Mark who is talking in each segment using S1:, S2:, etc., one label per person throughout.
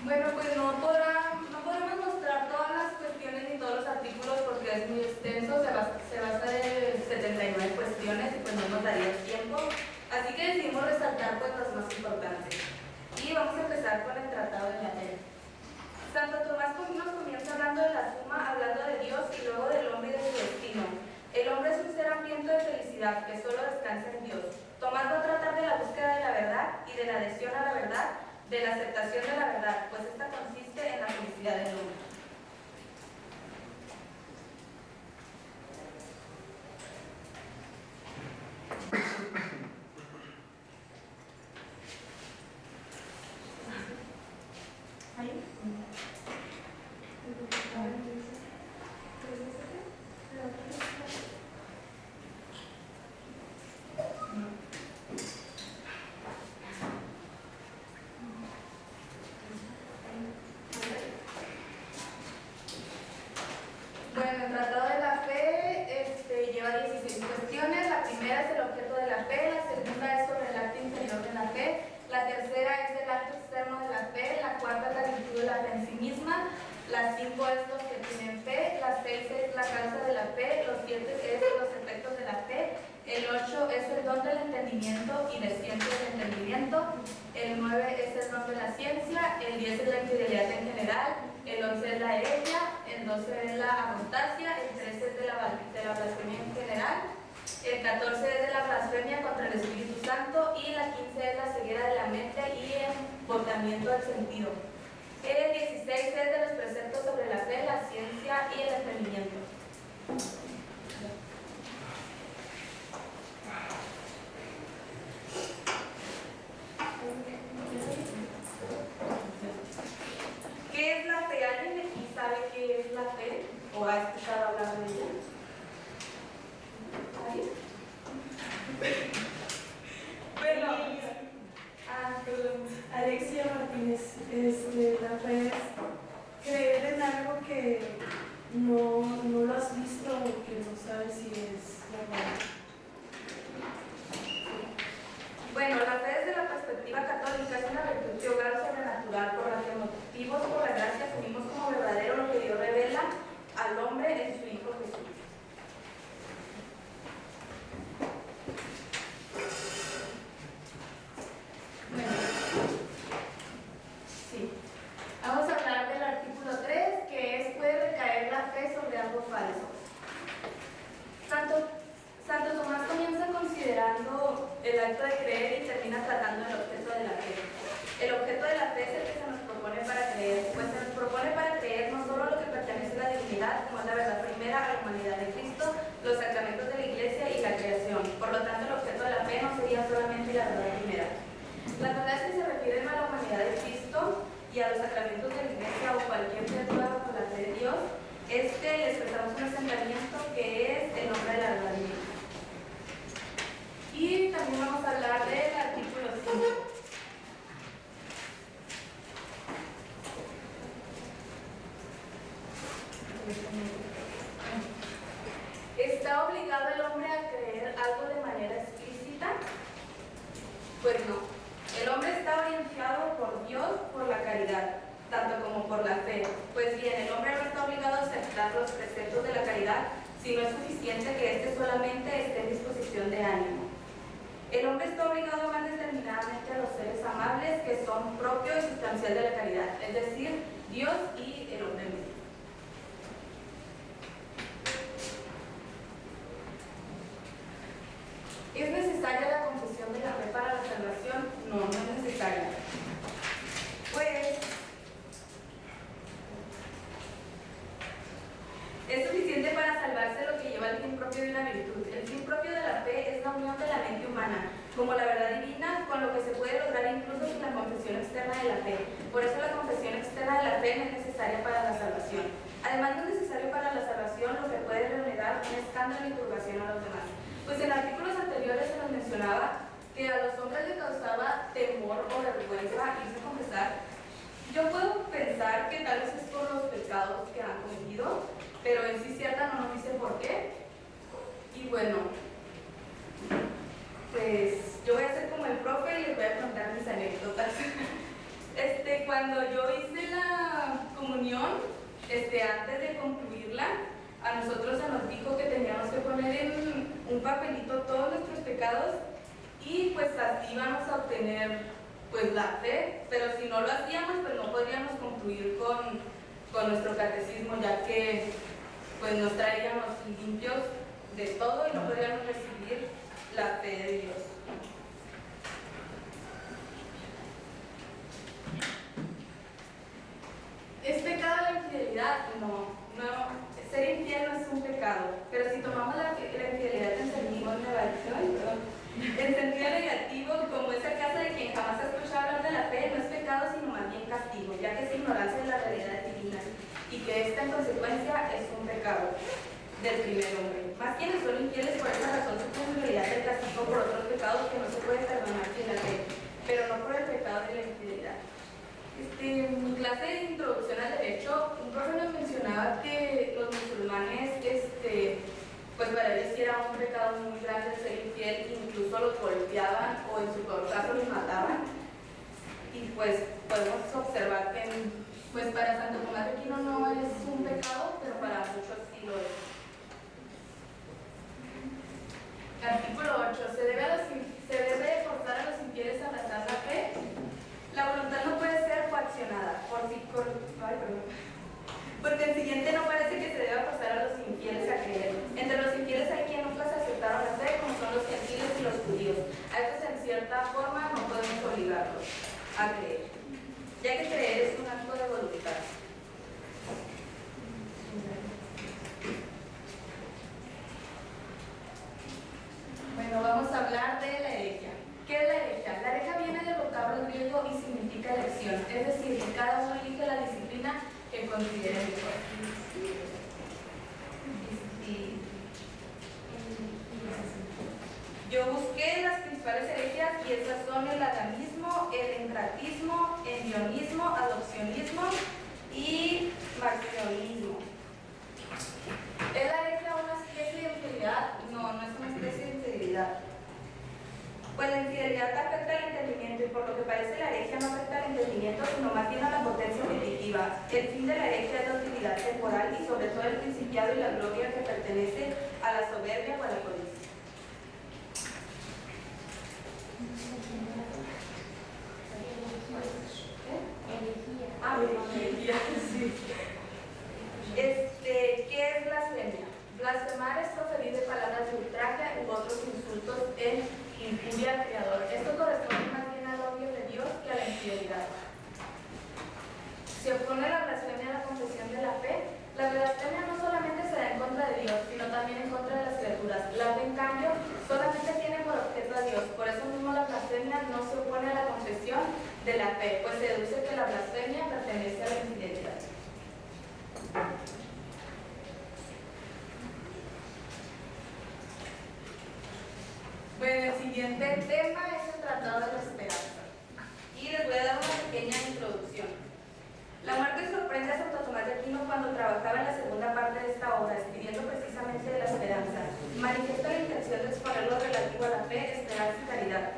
S1: Bueno, pues no podremos mostrar todas las cuestiones ni todos los artículos porque es muy extenso, se basa en 79 cuestiones y pues no nos daría tiempo. Así que decidimos resaltar pues las más importantes. Y vamos a empezar con el Tratado de la Fe. Santo Tomás nos comienza hablando de la suma, hablando de Dios y luego del hombre y de su destino. El hombre es un ser hambriento de felicidad que solo descansa en Dios. Tomás va a tratar de la búsqueda de la verdad y de la adhesión a la verdad, de la aceptación de la verdad, pues esta consiste en la felicidad del hombre. ¿Ahí? Bueno, el Tratado de la Fe lleva 16 cuestiones. La primera es el objeto de la fe, la segunda es sobre el acto interior de la fe, la tercera es el acto externo de la fe, la cuarta es la virtud de la fe en sí misma, la 5 es los que tienen fe, la 6 es la causa de la fe, los 7 es los efectos de la fe, el 8 es el don del entendimiento y de ciencia del entendimiento, el 9 es el don de la ciencia, el 10 es la infidelidad en general, el 11 es la herencia, el 12 es la apostasia, el 13 es de la blasfemia en general, el 14 es de la blasfemia contra el Espíritu Santo y la 15 es la ceguera de la mente y embotamiento del sentido. El 16 es de los preceptos sobre la fe, la ciencia y el entendimiento. ¿Qué es la fe? ¿Alguien de aquí sabe qué es la fe? ¿O ha escuchado hablar de ella? ¿Alguien? Bueno,
S2: perdón. Alexia Martínez, la fe es creer en algo que no lo has visto o que no sabes si es verdad.
S1: Bueno, la fe desde la perspectiva católica es una virtud teogral sobrenatural por la que motivos por la gracia asumimos como verdadero lo que Dios revela al hombre en su Hijo Jesús. Bueno, sí. Vamos a hablar del artículo 3, que es puede recaer la fe sobre algo falso. Santo Tomás comienza considerando el acto de creer y termina tratando el objeto de la fe. El objeto de la fe es el que se nos propone para creer, pues se nos propone para creer no solo lo que pertenece a la divinidad, como es la verdad primera a la humanidad de Cristo, los sacramentos de la Iglesia y la creación. Por lo tanto, el objeto de la fe no sería solamente la verdad primera. Las verdades que se refieren a la humanidad de Cristo y a los sacramentos de la Iglesia o cualquier criatura bajo la fe de Dios, le expresamos un asentamiento que es el nombre de la verdad divina. Y también vamos a hablar del artículo 5. ¿Está obligado el hombre a creer algo de manera explícita? Pues no. El hombre está orientado por Dios por la caridad, tanto como por la fe. Pues bien, el hombre no está obligado a aceptar los preceptos de la caridad, sino es suficiente que éste solamente esté en disposición de ánimo. El hombre está obligado a amar determinadamente a los seres amables que son propio y sustancial de la caridad, es decir, Dios y el hombre mismo. ¿Es necesaria la confesión de la fe para la salvación? No, no es necesaria. Pues es suficiente para salvarse lo que lleva el fin propio de una virtud. El fin propio de la fe es la unión de la mente humana, como la verdad divina, con lo que se puede lograr incluso sin la confesión externa de la fe. Por eso la confesión externa de la fe no es necesaria para la salvación. Además, no es necesario para la salvación lo que puede generar un escándalo y turbación a los demás. Pues en artículos anteriores se nos mencionaba que a los hombres les causaba temor o vergüenza irse a confesar. Yo puedo pensar que tal vez es por los pecados que han cometido, pero en sí cierta no nos dice por qué. Y bueno, pues yo voy a ser como el profe y les voy a contar mis anécdotas. cuando yo hice la comunión, antes de concluirla, a nosotros se nos dijo que teníamos que poner en un papelito todos nuestros pecados y pues así íbamos a obtener pues la fe, pero si no lo hacíamos pues no podríamos concluir con nuestro catecismo, ya que pues nos traíamos limpios de todo y no podríamos recibir la fe de Dios. ¿Es pecado la infidelidad? No. Ser infiel no es un pecado, pero si tomamos la infidelidad en sentido negativo, como es el caso de quien jamás ha escuchado hablar de la fe, no es pecado sino más bien castigo, ya que es ignorancia de la realidad divina y que esta en consecuencia es un pecado del primer hombre. Más quienes son infieles por esa razón sufren en realidad el castigo por otros pecados que no se puede perdonar sin la fe, pero no por el pecado de la infidelidad. En mi clase de introducción al derecho, un profe nos mencionaba que los musulmanes, pues para ellos sí era un pecado muy grande ser infiel, incluso los golpeaban o en su peor caso los mataban. Y pues podemos observar que pues para Santo Tomás de Aquino no es un pecado, pero para muchos sí lo es. Artículo 8. ¿Se debe forzar a los infieles a abrazar la fe? La voluntad no puede ser coaccionada, porque el siguiente no parece que se deba forzar a los infieles a creer. Entre los infieles hay quienes nunca se aceptaron la fe, como son los gentiles y los judíos. A estos en cierta forma no podemos obligarlos a creer, ya que creer es un acto de voluntad. Bueno, vamos a hablar de la herejía. ¿Qué es la herejía? La herejía viene del vocablo griego y significa elección, es decir, que cada uno elige la disciplina que considere mejor. Yo busqué las principales herejías y estas son el adamismo, el encratismo, el dionismo, adopcionismo y marcionismo. ¿Es la herejía una especie de infidelidad? No, no es una especie de infidelidad. Pues la infidelidad afecta al entendimiento y por lo que parece la herejía no afecta al entendimiento, sino más bien a la potencia objetiva. El fin de la herejía es la utilidad temporal y sobre todo el principiado y la gloria que pertenece a la soberbia o a la codicia. Herejía, sí. ¿Qué es blasfemia? Blasfemar es proferir de palabras de ultraje u otros insultos en injuria al Creador. Esto corresponde más bien al odio de Dios que a la infidelidad. Se opone la blasfemia a la confesión de la fe. La blasfemia no solamente se da en contra de Dios, sino también en contra de las criaturas. La fe, en cambio, solamente tiene por objeto a Dios. Por eso mismo la blasfemia no se opone a la confesión de la fe, pues se deduce que la blasfemia pertenece a la infidelidad. Bueno, el siguiente tema es el Tratado de la Esperanza. Y les voy a dar una pequeña introducción. La muerte sorprende a Santo Tomás de Aquino cuando trabajaba en la segunda parte de esta obra, escribiendo precisamente de la esperanza. Manifiesta la intención de exponer lo relativo a la fe, esperanza y caridad.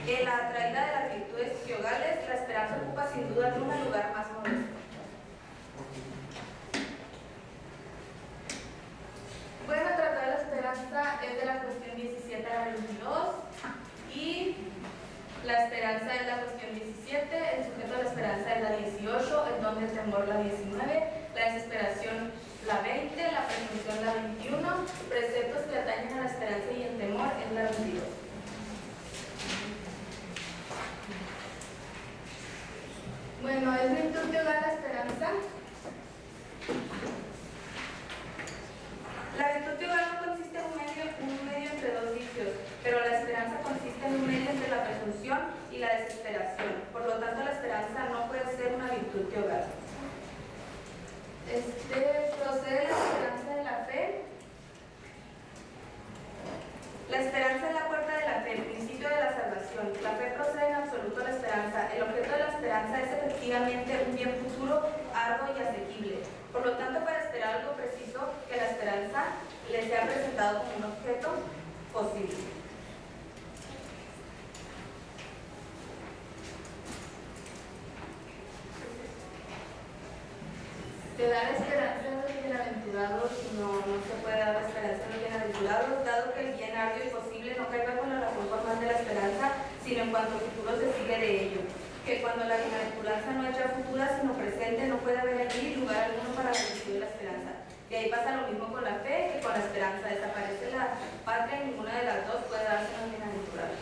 S1: En la traída de las virtudes teogales, la esperanza ocupa sin duda un lugar más modesto. Bueno, el Tratado de la Esperanza es de la cuestión 17 a la 22 y la esperanza es la cuestión 17, el sujeto de la esperanza es la 18, el don del temor la 19, la desesperación la 20, la presunción la 21, preceptos que atañen a la esperanza y el temor es la 22. Bueno, ¿es virtud teogal la esperanza? La virtud teogal no consiste en un medio entre dos vicios, pero la esperanza consiste en un medio entre la presunción y la desesperación. Por lo tanto, la esperanza no puede ser una virtud teogal. Procede la esperanza de la fe. La esperanza es la puerta de la fe, el principio de la salvación. La fe procede en absoluto de la esperanza. El objeto de la esperanza es efectivamente un bien futuro, arduo y asequible. Por lo tanto, para esperar algo preciso, que la esperanza le sea presentado como un objeto posible. Se da la esperanza en los bienaventurados, no se puede dar la esperanza en los bienaventurados, dado que el bien arduo y posible no carga con la razón formal de la esperanza, sino en cuanto futuro se sigue de ello. Que cuando la bienaventuranza no es ya futura, sino presente, no puede haber allí lugar alguno para la virtud de la esperanza. Y ahí pasa lo mismo con la fe que con la esperanza. Desaparece la patria y ninguna de las dos puede darse en los bienaventurados.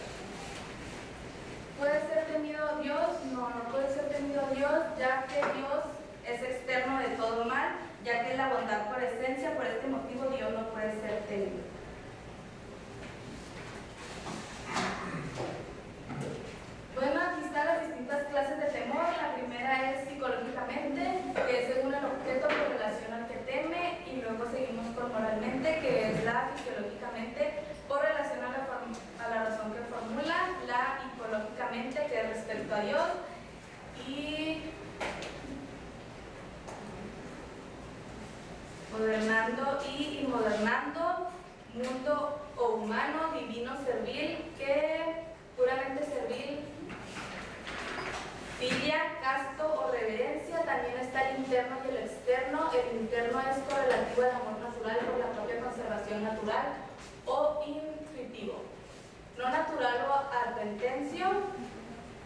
S1: ¿Puede ser temido Dios? No puede ser temido Dios, ya que Dios es externo de todo mal, ya que es la bondad por esencia. Por este motivo Dios no puede ser temido. Bueno, aquí están las distintas clases de temor. La primera es psicológicamente, que es según el objeto por relación al que teme, y luego seguimos con moralmente, que es la fisiológicamente por relación a la razón que formula, la hicológicamente, que es respecto a Dios, y modernando y inmodernando, mundo o humano, divino, servil, que puramente servil, filia, casto o reverencia. También está el interno y el externo. El interno es correlativo al amor natural por la propia conservación natural o intuitivo. No natural o advertencia,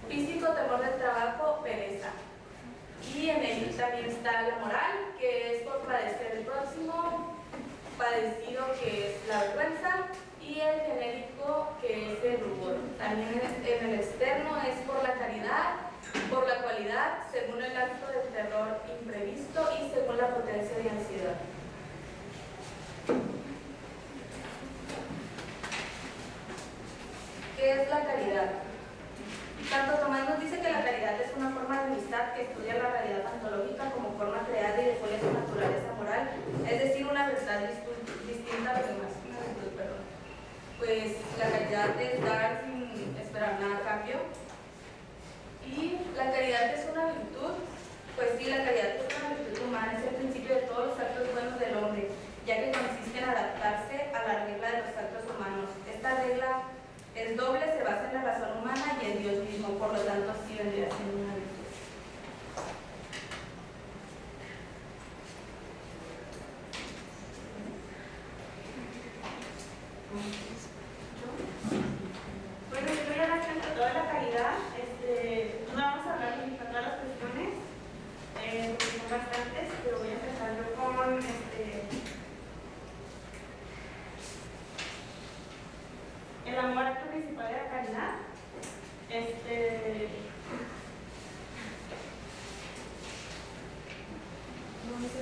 S1: físico, temor del trabajo, pereza. Y en él también está la moral, que es por padecer el próximo, padecido, que es la vergüenza, y el genérico, que es el rubor. También en el externo es por la caridad, por la cualidad, según el acto del terror imprevisto y según la potencia de ansiedad. ¿Qué es la caridad? Santo Tomás nos dice que la caridad es una forma de amistad que estudia la realidad ontológica como forma creada y depone su naturaleza moral, es decir, una verdad distinta a los demás. Pues la caridad es dar sin esperar nada a cambio. Y la caridad es una virtud. Pues sí, la caridad es una virtud humana, es el principio de todos los actos buenos del hombre, ya que consiste en adaptarse a la regla de los actos humanos. Esta regla es doble, se basa en la razón humana y en Dios mismo, por lo tanto sí vendría siendo una virtud.
S2: Bueno, yo voy a dar cuenta de toda la caridad. No vamos a hablar de todas las cuestiones, porque son bastantes, pero voy a empezar yo con el amor acto principal de la caridad. No sé si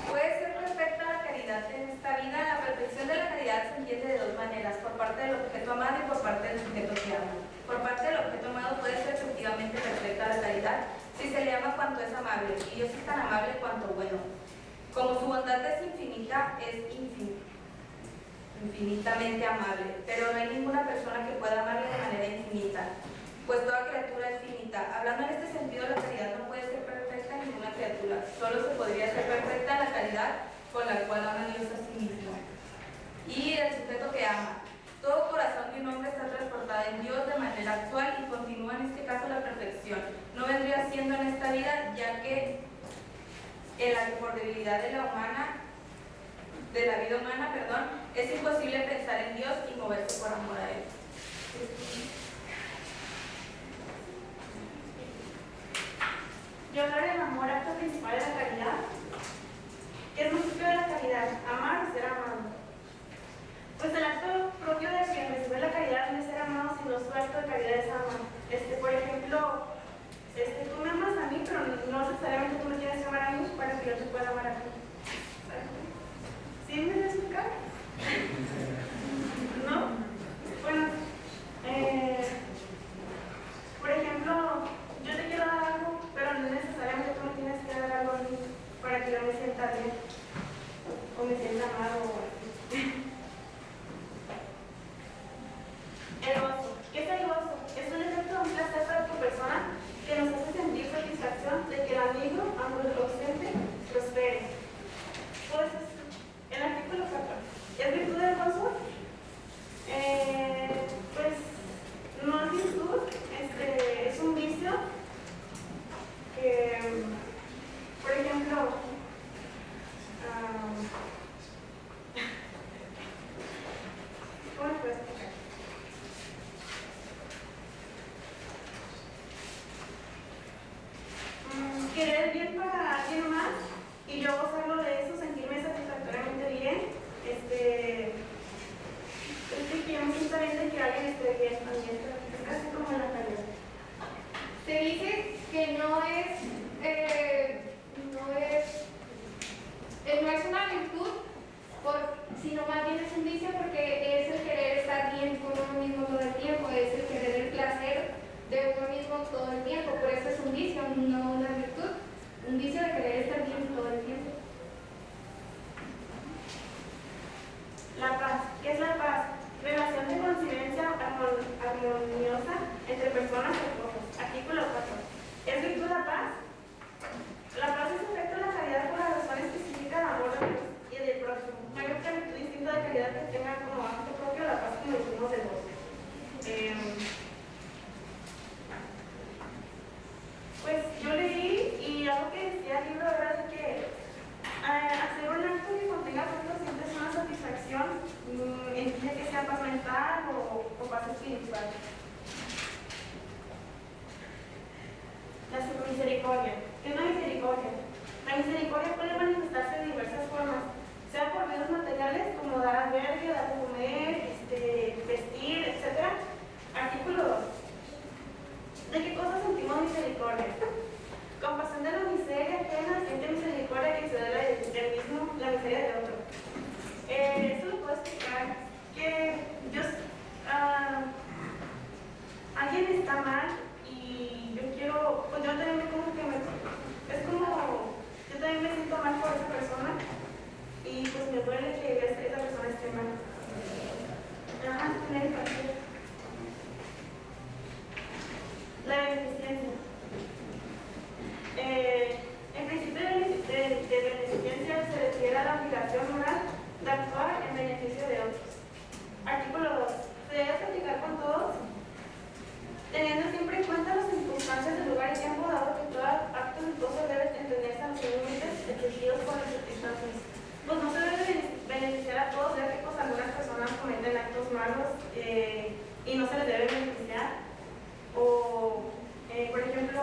S1: Puede ser perfecta la caridad en esta vida. La perfección de la caridad se entiende de dos maneras: por parte del objeto amado y por parte del sujeto que ama. Por parte del objeto amado puede ser efectivamente perfecta la caridad si se le ama cuanto es amable, y Dios es tan amable cuanto bueno. Como su bondad es infinita, es infinitamente amable, pero no hay ninguna persona que pueda amarle de manera infinita, pues toda criatura es finita. Hablando en este sentido, la caridad no puede ser perfecta en ninguna criatura, solo se podría ser perfecta la caridad con la cual ama Dios a sí mismo. Y el sujeto que ama. Todo corazón de un hombre está transportado en Dios de manera actual y continúa en este caso la perfección. No vendría siendo en esta vida, ya que en la que por debilidad de la vida humana, es imposible pensar en Dios y moverse por amor a Él.
S2: Yo hablaré del amor, acto principal de la caridad. ¿Qué es el principio de la caridad? Amar y ser amado. Pues el acto propio de quien recibe la caridad no es ser amado, sino su acto de caridad es amar. Por ejemplo, tú me amas a mí, pero no necesariamente tú me tienes que amar a mí para que yo te pueda amar a ti. ¿Sí me voy a explicar? ¿No? y estoy bien también, pero es casi como la calidad.
S1: Se dice que no es una virtud, sino más bien es un vicio, porque es el querer estar bien con uno mismo todo el tiempo, es el querer el placer de uno mismo todo el tiempo. Por eso es un vicio, no una virtud. Un vicio de querer estar bien todo el tiempo.
S2: La paz. ¿Qué es la paz? Relación de convivencia armoniosa entre personas o cosas. Artículo 4. ¿Es virtud la paz? La paz es efecto de la caridad por la razón específica del amor de Dios y del próximo. No hay otra virtud distinta de caridad que tenga como acto propio la paz, como decimos de Dios. Pues yo leí y algo que decía el libro era de que hacer un acto que contenga frutos siempre es una satisfacción, ya que sea paz mental o paz espiritual. La misericordia. ¿Qué es la misericordia? La misericordia puede manifestarse de diversas formas, sea por medios materiales como dar albergue, dar de comer, vestir, etc. Artículo 2. ¿De qué cosas sentimos misericordia? Compasión de la miseria ajena, siente misericordia que se da del mismo, la miseria de otro. Esto lo puedo explicar que alguien está mal y yo quiero, pues yo también me como que es como, yo también me siento mal por esa persona y pues me duele que esa persona esté mal. Tener empatía. La beneficencia. El principio de beneficencia se refiere a la obligación moral de actuar en beneficio de otros. Artículo 2. Se debe practicar con todos, teniendo siempre en cuenta las circunstancias del lugar y tiempo, dado que todo acto virtuoso debe entenderse a los límites exigidos por las circunstancias. Pues no se debe beneficiar a todos, ya que pues, algunas personas cometen actos malos y no se les debe beneficiar. O, por ejemplo,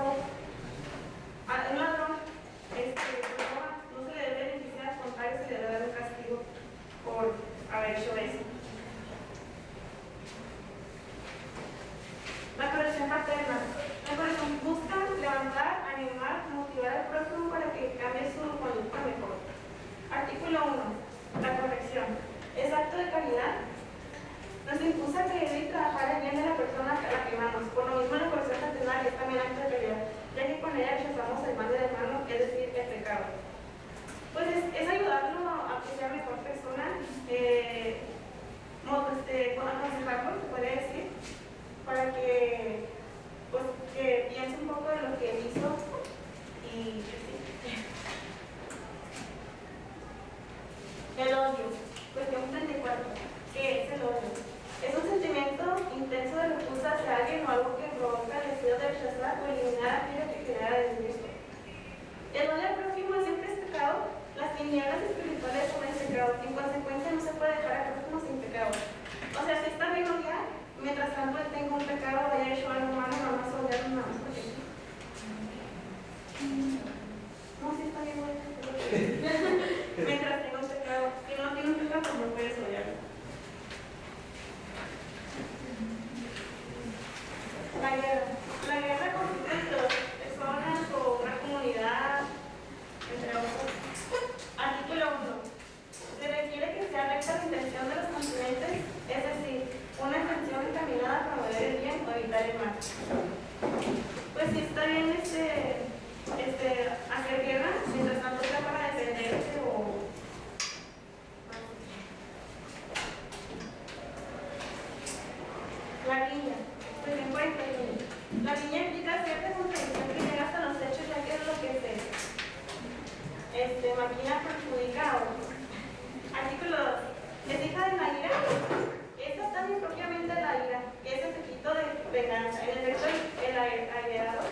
S2: a un ladrón no se le debe beneficiar, al contrario, se le debe dar un castigo por haber hecho eso. La corrección paterna. La corrección busca levantar, animar, motivar al prójimo para que cambie su conducta mejor. Artículo 1. La corrección. ¿Es acto de caridad? Nos impulsa a creer y trabajar el bien de la persona a la que amamos. Por lo mismo, la corrección fraternal es también acto de caridad, ya que con ella rechazamos el mal del hermano, es decir, el pecado. Pues es ayudarlo a que sea mejor persona, aconsejarlo, se puede decir, para que, pues, que piense un poco de lo que él hizo y sí. El odio. Cuestión 34. ¿Qué es el odio? Es un sentimiento intenso de repulsa hacia alguien o algo que provoca el deseo de rechazar o eliminar aquello que genera desgusto. El odio al prójimo siempre es pecado. Las tinieblas espirituales son el pecado. En consecuencia, no se puede dejar al prójimo sin pecado. O sea, si está bien odiar, mientras tanto él tenga un pecado o haya hecho algo malo, no vas a odiar nada más porque no, si está bien odiar. Mientras tenga un pecado. Si no tiene un pecado, pues no puedes odiarlo. La guerra. La guerra consiste entre dos personas o una comunidad, entre otros. Artículo 1. Se requiere que sea recta la intención de los continentes, es decir, una intención encaminada a promover el bien o evitar el mal. Pues sí está bien hacer guerra, mientras tanto sea para defenderse o... La riña. Pues en cuenta, la riña implica cierta contradicción que llega hasta los hechos, ya que es lo que se maquina perjudica a otros. Artículo 2. ¿Es hija de la ira? Esta está bien propiamente la ira, que es el apetito de venganza. En efecto, el agredado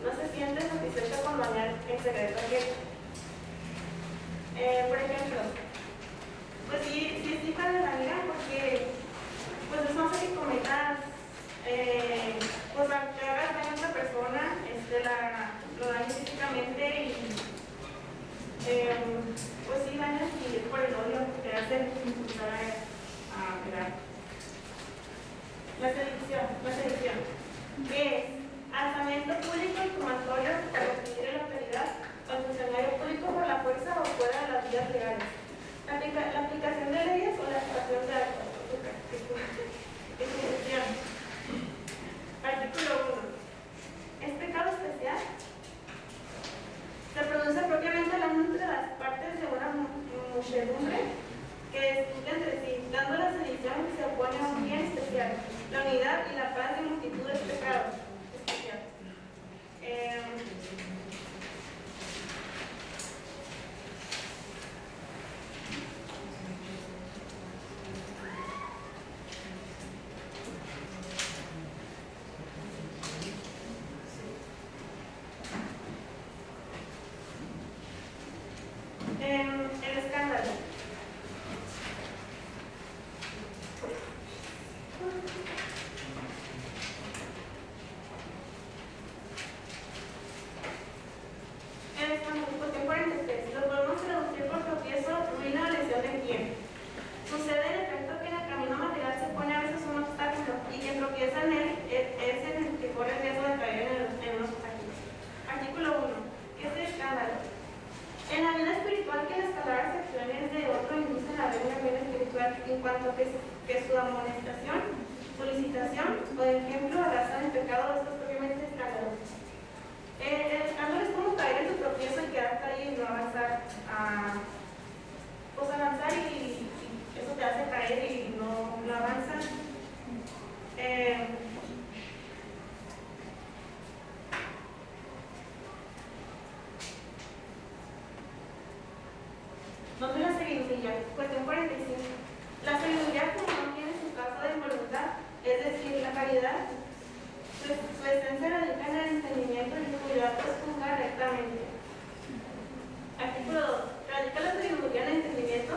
S2: no se siente satisfecho con dañar en secreto a alguien. Por ejemplo, pues sí es hija de la ira porque pues es más que cometas pues que hagas daño a otra persona, lo dañas físicamente y pues sí dañas y por el odio te hace impulsar a pegar.
S3: La sedición, que es alzamiento público infamatorio para obtener la autoridad al funcionario público por la fuerza o fuera de las vías legales. La aplicación de leyes o la actuación de actos. Ejecución. Artículo 1. Es pecado especial. Se produce propiamente la unión entre las partes de una muchedumbre que discute entre sí, dando la sedición que se opone a un bien especial. La unidad y la paz de multitud es pecado especial. El escándalo. El escándalo, cuestión 43. Lo podemos traducir por tropiezo, ruina o lesión de pie. Sucede el efecto que en el camino material se pone a veces un obstáculo y quien tropieza en él es el que corre el riesgo de caer en un obstáculo. Artículo 1. ¿Qué es el escándalo? En la vida espiritual, que el escalar las acciones de otro inducen a ver una vida espiritual en cuanto que su amonestación, solicitación o ejemplo arrasan el pecado, esto es propiamente escándalo. El escándalo es como caer en tu tropiezo y quedarte ahí y no avanzar. Pues avanzar y eso te hace caer y no avanzas. ¿Dónde la sabiduría? Cuestión 45. La sabiduría, como no tiene su causa de voluntad, es decir, la caridad, su esencia radica en el entendimiento y cuidar pues juzgar rectamente. Artículo 2. ¿Radica la sabiduría en el entendimiento?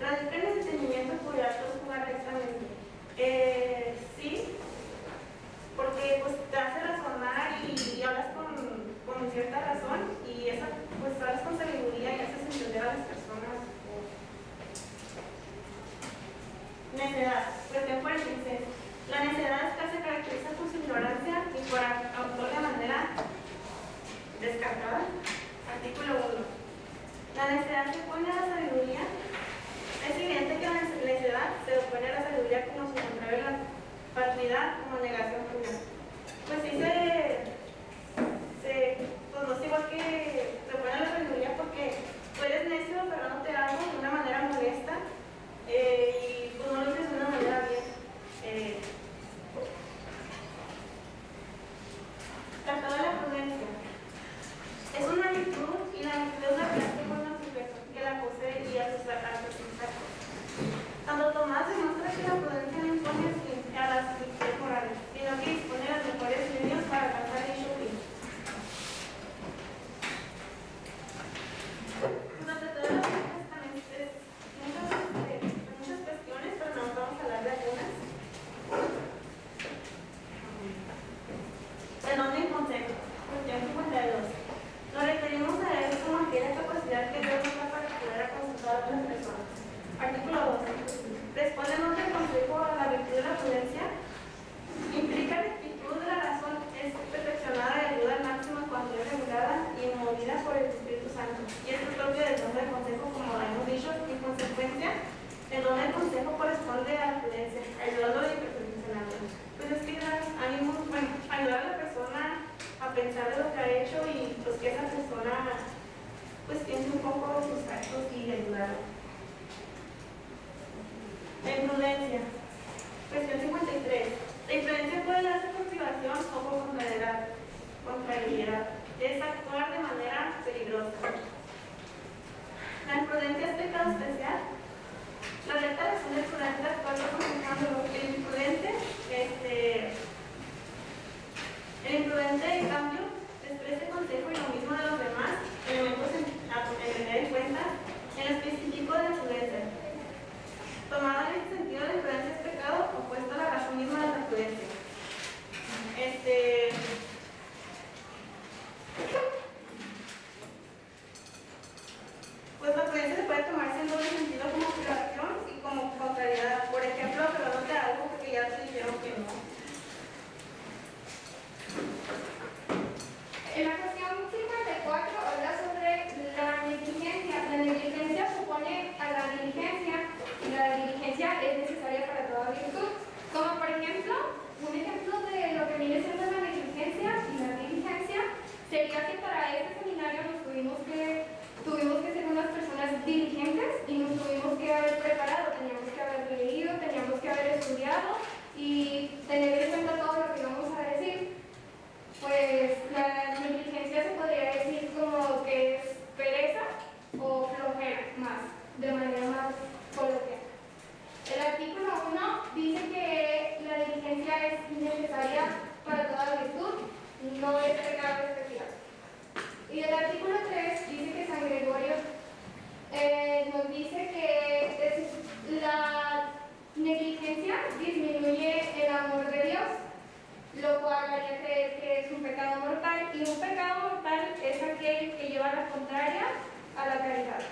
S3: Radica en el entendimiento y cuidar pues juzgar rectamente. Sí, porque pues te hace razonar y hablas con cierta razón y esa pues hablas con sabiduría y haces entender a las personas. Necedad. Cuestión 46. La necedad se caracteriza por su ignorancia y por actuar de manera descartada. Artículo 1. La necedad se opone a la sabiduría. Es evidente que la necedad se opone a la sabiduría como su contrario a la fatuidad como negación pura. Pues sí pues no es igual que se opone a la sabiduría porque tú eres necio aferrándote a algo de una manera molesta y pues no lo dices de una manera bien. Tratado de la prudencia. Es una virtud y la virtud es la gracia con el sujeto que la posee y a sus actos. Santo Tomás demuestra que la prudencia no impone a las virtudes morales, sino que dispone de los mejores medios para alcanzar dicho fin. Durante todo el Antiguo Testamento muchas cuestiones, pero no vamos a hablar de algunas. El nombre y consejo. Cuestión 52. Nos referimos a él como aquella capacidad que Dios nos da para poder consultar a otras personas. Artículo 12. Responde el nombre y consejo a la virtud de la prudencia. Implica rectitud de la razón, es perfeccionada y ayuda al máximo cuando es regulada y movida por el Espíritu Santo. Y esto es propio del don del consejo, como hemos dicho, en consecuencia, el don del consejo corresponde a la prudencia, ayudándole y perfeccionándole. Pues es que da ánimo, ayudar a la persona a pensar de lo que ha hecho y pues que esa persona pues piense un poco sus actos y ayudarlo. La imprudencia. Cuestión 53. La imprudencia puede darse por privación o por contrariedad. Es actuar de manera peligrosa. La imprudencia es pecado especial. La recta razón del prudente actuar aconsejándolo. El imprudente, en cambio, desprecia el consejo y lo mismo de los demás, elementos a tener en cuenta en lo específico de la prudencia. Tomada en este sentido, la imprudencia
S1: toda virtud. Como por ejemplo, un ejemplo de lo que viene siendo la negligencia y la diligencia sería que para este seminario tuvimos que ser unas personas diligentes y nos tuvimos que haber preparado, teníamos que haber leído, teníamos que haber estudiado y tener en cuenta todo lo que íbamos a decir. Pues la negligencia se podría decir como que es pereza o flojera más, de manera más coloquial. El artículo 1 dice que la diligencia es necesaria para toda virtud, no es pecado especial. Y el artículo 3 dice que San Gregorio nos dice que la negligencia disminuye el amor de Dios, lo cual haría creer que es un pecado mortal, y un pecado mortal es aquel que lleva la contraria a la caridad.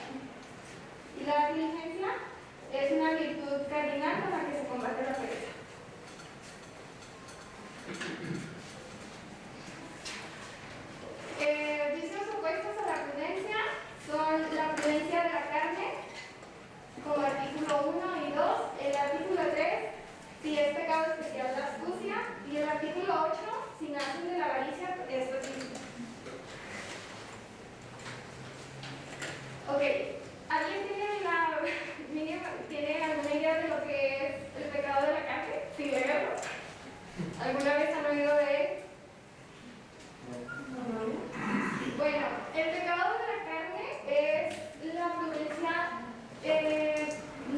S1: Y la diligencia es una virtud cardinal con la que se combate la pereza. Vicios opuestos a la prudencia son la prudencia de la carne, como artículo 1 y 2, el artículo 3, si es pecado especial la astucia, y el artículo 8, si nacen de la avaricia, esto sí. Ok, ¿alguien tiene alguna idea de lo que es el pecado de la carne? ¿Sin leerlo? ¿Alguna vez han oído de él? Bueno, el pecado de la carne es la prudencia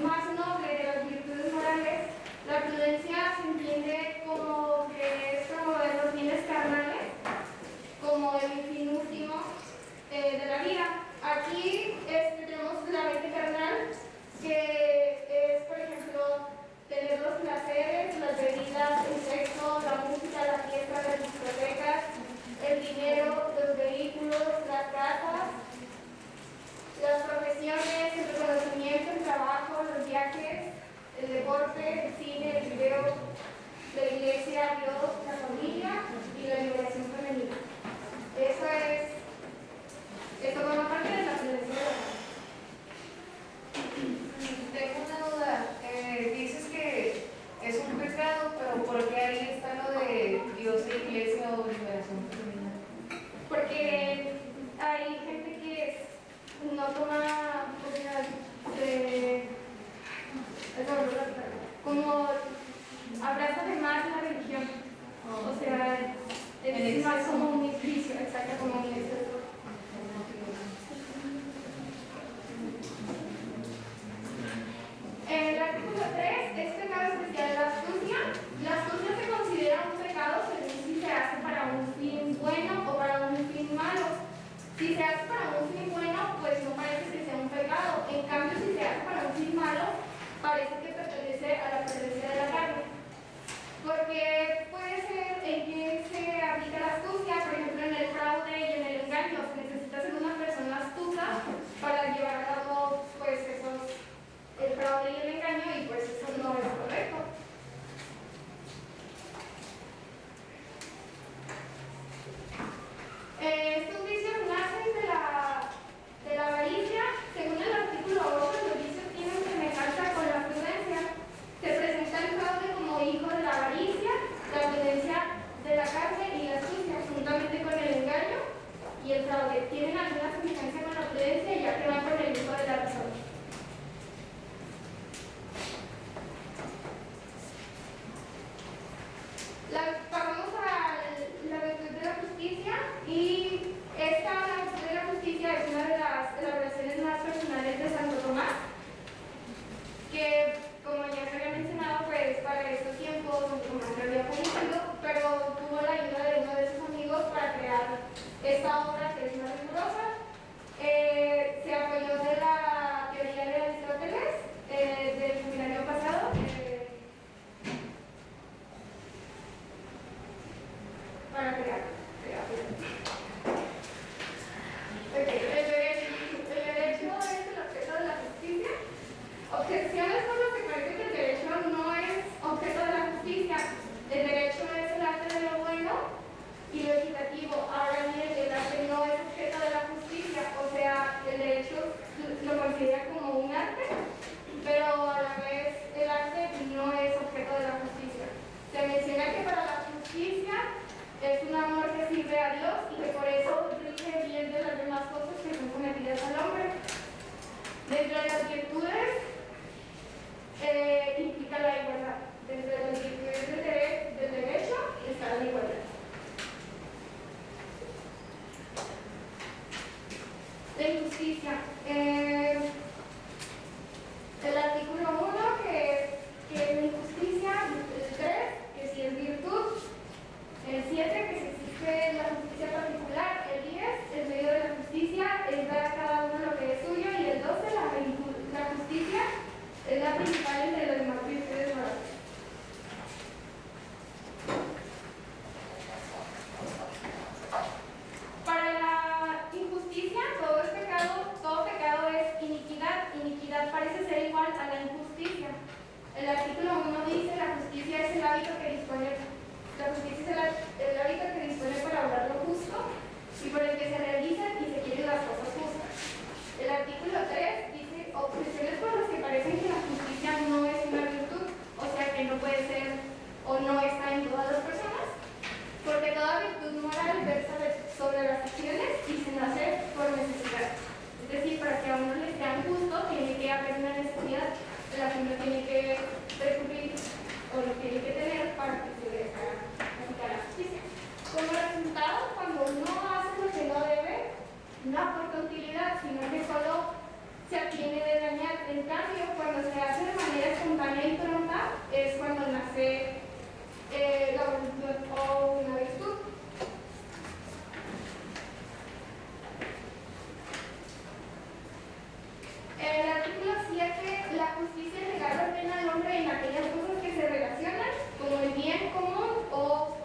S1: más noble de las virtudes morales. La prudencia se entiende como que es promover los bienes carnales como el fin último de la vida. Aquí tenemos la mente carnal, que es, por ejemplo, tener los placeres, las bebidas, el sexo, la música, la fiesta, las discotecas, el dinero, los vehículos, las casas, las profesiones, el reconocimiento, el trabajo, los viajes, el deporte, el cine, el video, la iglesia, Dios, la familia y la liberación femenina. Esto forma parte de la prudencia de la carne.
S4: Tengo una duda. Dices que es un pecado, pero ¿por qué ahí está lo de Dios e iglesia o liberación femenina?
S1: Porque hay gente que no toma, como abraza de más la religión. O sea, es más como un vicio, exacto, como un exceso. En el artículo 3 es pecado especial la astucia. La astucia se considera un pecado según si se hace para un fin bueno o para un fin malo. Si se hace para un fin bueno, pues no parece que sea un pecado. En cambio, si se hace para un fin malo, parece que pertenece a la prudencia de la carne. Porque puede ser en que se aplica la astucia, por ejemplo, en el fraude y en el engaño. Se necesita ser una persona astuta para llevar a cabo pues, el fraude y el engaño, y pues eso no es correcto. Estos vicios nacen de la avaricia. Según el artículo 8, los vicios tienen semejanza con la prudencia. Se presenta el fraude como hijo de la avaricia, la prudencia de la carne y la astucia, juntamente con el engaño y el fraude. Tienen alguna semejanza con la prudencia, ya que van con el hijo de la razón. Pasamos a la virtud de la justicia, y esta virtud de la justicia es una de las elaboraciones más personales de Santo Tomás, que, como ya se había mencionado, pues para estos tiempos Santo Tomás no había conocido, pero tuvo la ayuda de uno de sus amigos para crear esta obra que es más rigurosa. Se apoyó de la teoría de Aristóteles del seminario pasado. Para crear. El derecho es el objeto de la justicia. Objeciones por las que parece que el derecho no es objeto de la justicia. El derecho es el arte de lo bueno y lo equitativo. Ahora bien, el arte no es objeto de la justicia.
S3: principal entre las demás virtudes morales.
S1: Para la injusticia, todo pecado es iniquidad. Iniquidad parece ser igual a la injusticia. El artículo 1 dice: la justicia es el hábito que dispone para obrar lo justo y por el que se realizan y se quieren las cosas justas. El artículo 3 dice: objeciones por las que parecen que la justicia no es una virtud, o sea que no puede ser o no está en todas las personas, porque toda virtud moral versa sobre las acciones y se nace por necesidad. Es decir, para que a uno le sea justo, tiene que haber una necesidad de la que uno tiene que recurrir o lo tiene que tener para que se le aplique la justicia. Como resultado, cuando uno hace lo que no debe, no aporta utilidad, sino que solo se abstiene de dañar. En cambio, cuando se hace de manera espontánea y pronta, es cuando nace la voluntad o una virtud. En el artículo 7, la justicia legal ordena al hombre en aquellas cosas que se relacionan como el bien común, o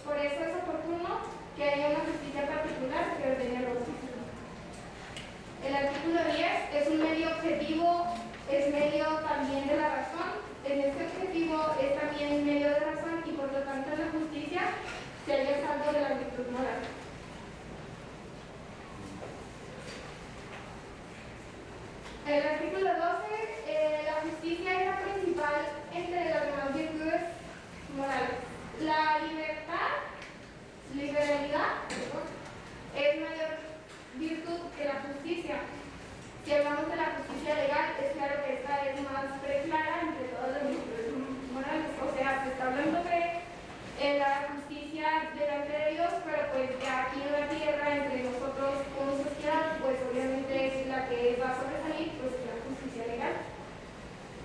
S1: por eso es oportuno que haya una justicia particular que ordene los juicios. El artículo 10 es un medio objetivo, es medio también de la razón. En este objetivo es también medio de razón y por lo tanto la justicia se halla salvo de la virtud moral. El artículo 12, la justicia es la principal entre las demás virtudes morales. La liberalidad es mayor virtud que la justicia. Si hablamos de la justicia legal, es claro que esta es más preclara entre todas las virtudes morales. O sea, se está hablando de la justicia delante de Dios, pero pues ya aquí en la tierra, entre nosotros como sociedad, pues obviamente es la que va a sobresalir, pues la justicia legal.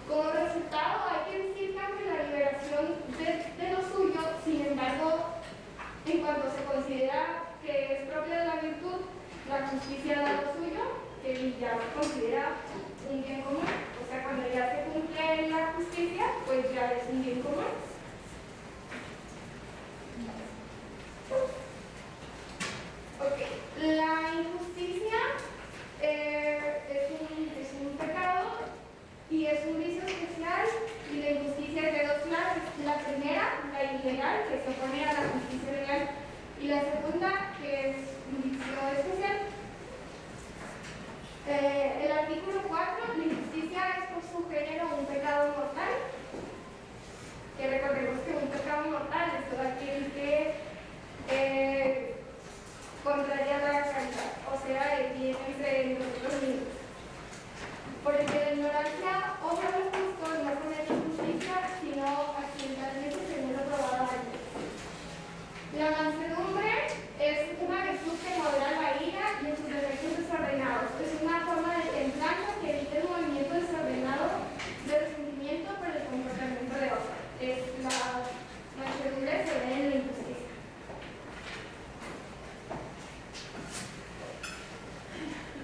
S1: Como resultado, hay que decir que aunque la liberación de lo suyo, sin embargo, en cuanto se considera que es propia de la virtud, la justicia da lo suyo, que ya se considera un bien común. O sea, cuando ya se cumple la justicia, pues ya es un bien común. Ok, la injusticia es un pecado y es un vicio especial, y la injusticia es de dos clases. La primera, la ilegal, que se opone a la justicia legal, y la segunda, que es un vicio especial. El artículo 4, la injusticia es por su género un pecado mortal, que recordemos que un pecado mortal es todo aquel que contraria a la caridad, o sea, el bien entre nosotros mismos. Por el que la ignorancia obra lo justo, no comete injusticia, sino accidentalmente según lo probado a Dios. La mansedumbre es una virtud que modera la ira y en sus defectos desordenados. Es una forma de templanza que evita el movimiento desordenado de resentimiento por el comportamiento de otros. La mansedumbre se ve en la injusticia.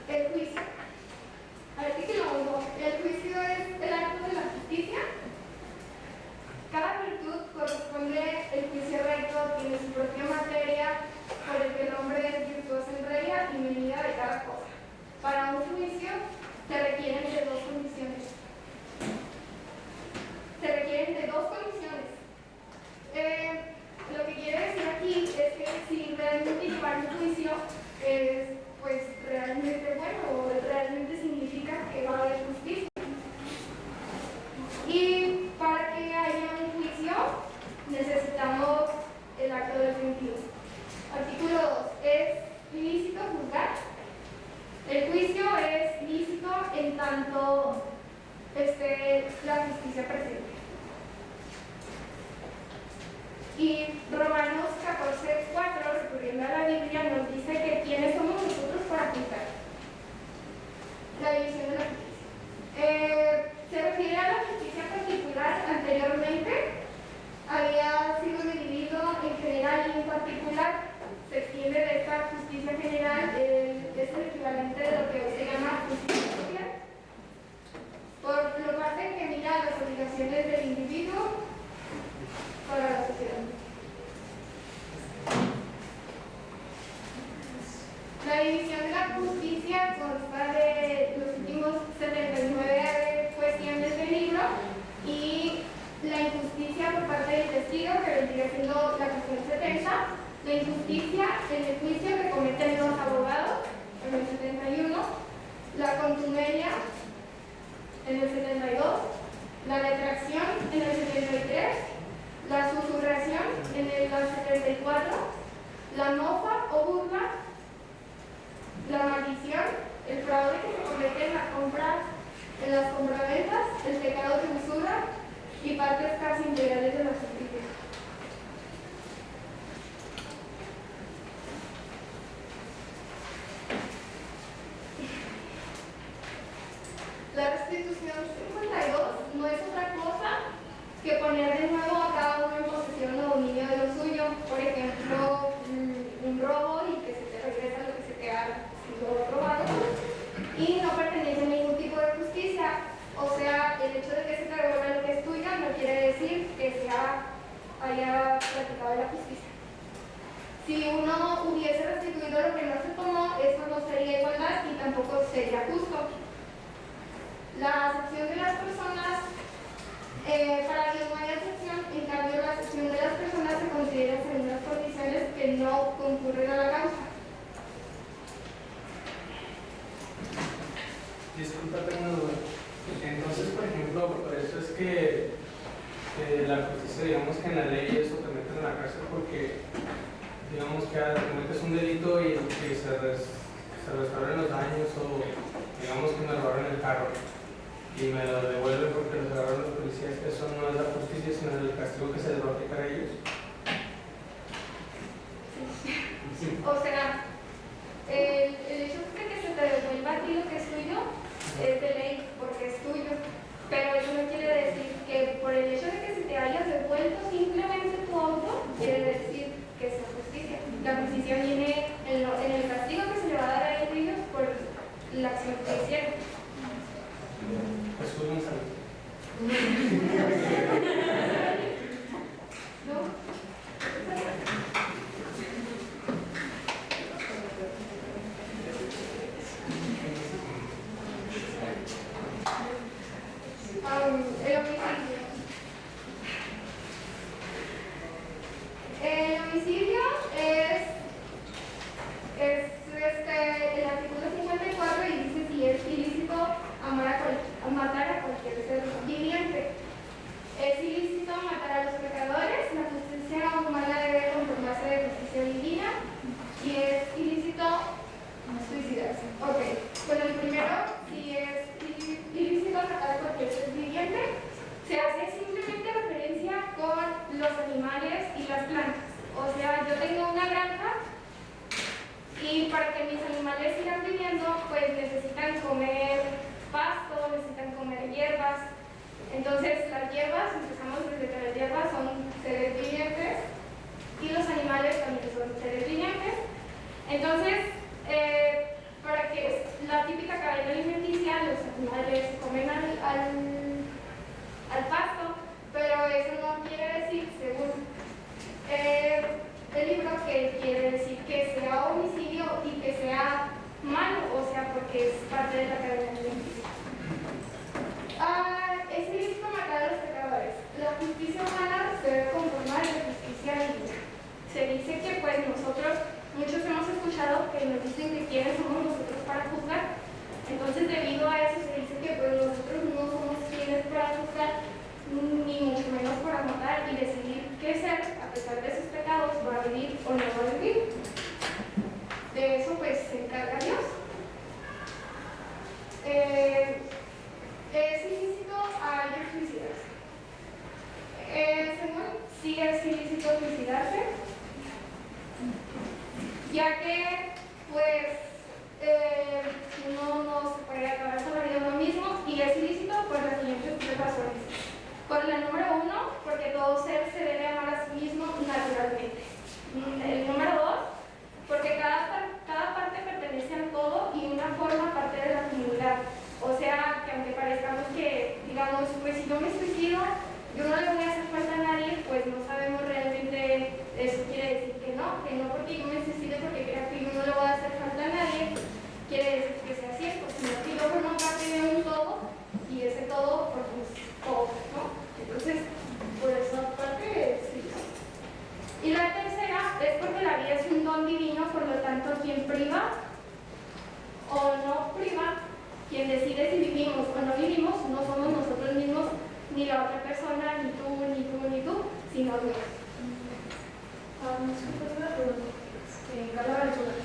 S1: El juicio. Artículo 1. El juicio es el acto de la justicia. Cada virtud corresponde, el juicio recto tiene su propia materia por el que el hombre es virtuoso en regla y medida de cada cosa. Para un juicio se requieren de dos condiciones. Lo que quiere decir aquí es que si realmente llevar un juicio es pues realmente bueno o realmente significa que va a haber justicia. Y para que haya un juicio necesitamos el acto definitivo. Artículo 2. ¿Es ilícito juzgar? El juicio es lícito en tanto la justicia presente. Y Romanos 14:4, recurriendo a la Biblia, nos dice que ¿quiénes somos nosotros para juzgar? La división de la justicia. Se refiere a la justicia particular. Anteriormente había sido dividido en general y en particular. Se extiende de esta justicia general, es el equivalente de lo que hoy se llama justicia social. Por lo parte que mira obligaciones del individuo para la sociedad. La división de la justicia consta de los últimos 79 cuestiones del libro y la injusticia por parte del testigo, que vendría siendo la cuestión 70, la injusticia en el juicio que cometen los abogados, en el 71, la contumelia en el 72, la retracción en el 73, la susurración en el 74, la mofa o burla, la maldición, el fraude que se comete en la compra, en las compraventas, el pecado de usura y partes casi integrales de la justicia. La restitución 52 no es otra cosa que poner de nuevo a cada uno en posesión o dominio de lo suyo. Por ejemplo, un robo y que se te regresa lo que se te ha sido robado y no pertenece a ningún tipo de justicia. O sea, el hecho de que se te devuelva lo que es tuyo no quiere decir que se haya practicado la justicia. Si uno hubiese restituido lo que no se tomó, eso no sería igualdad y tampoco sería justo. La acepción de las personas, para Dios no hay acepción, en cambio la acepción de las personas se considera en unas condiciones que no concurren a la causa.
S5: Disculpa, tengo una duda. Entonces, por ejemplo, por eso es que la justicia, digamos que en la ley eso te meten en la cárcel porque, digamos que cometes un delito y se restauran los daños o digamos que me robaron el carro y me lo devuelven porque los agarraron los policías. Eso no es la justicia, sino el castigo que se les va a aplicar a ellos. Sí.
S1: O sea, el hecho de que se te devuelva a ti lo que es tuyo es de ley porque es tuyo, pero eso no quiere decir que por el hecho de que se te hayas devuelto simplemente tu auto, quiere decir que es justicia. La justicia viene en el castigo que se le va a dar a ellos por la acción que hicieron.
S5: Jesús González.
S1: ¿No? El homicidio. El homicidio es el artículo 54 y dice si es ilícito matar a cualquier ser viviente. Es ilícito matar a los pecadores, la justicia humana debe conformarse de justicia divina y es ilícito suicidarse. Ok, bueno, el primero, si es ilícito matar a cualquier ser viviente, se hace simplemente referencia con los animales y las plantas. O sea, yo tengo una granja y para que mis animales sigan viviendo, pues necesitan comer pasto, necesitan comer hierbas. Entonces, las hierbas, empezamos desde que las hierbas son seres vivientes y los animales también son seres vivientes. Entonces, para que la típica cadena alimenticia, los animales comen al pasto, pero eso no quiere decir, según el libro, que quiere decir que sea homicidio y que sea malo, o sea, porque es parte de la cadena alimenticia. Es ilícito matar a los pecadores. La justicia humana se debe conformar de justicia divina. Se dice que pues nosotros, muchos hemos escuchado que nos dicen que quiénes somos nosotros para juzgar. Entonces, debido a eso se dice que pues nosotros no somos quienes para juzgar, ni mucho menos para matar y decidir qué ser, a pesar de sus pecados, va a vivir o no va a vivir. De eso pues se encarga Dios. ¿Es ilícito a ellos suicidarse? Según sí es ilícito suicidarse, ya que pues uno no se puede acabar con la vida de uno mismo, y es ilícito por las siguientes tres razones. Por la número uno, porque todo ser se debe amar a sí mismo naturalmente. El número dos, porque cada parte pertenece al todo y una forma parte de la comunidad. O sea, que aunque parezcamos que, digamos, pues si yo me suicido,
S3: yo no le voy a hacer falta a nadie, pues no sabemos realmente, eso quiere decir que no porque yo necesite, porque crea que yo no le voy a hacer falta a nadie, quiere decir que sea cierto, sino que yo formo parte de un todo, y ese todo, pues todo, ¿no? Entonces, por esa parte, sí. Y la tercera es porque la vida es un don divino, por lo tanto, quien priva o no priva, quien decide si vivimos o no vivimos, no somos nosotros mismos, ni la otra persona, ni tú, sino Dios.
S4: Carla Valenzuela,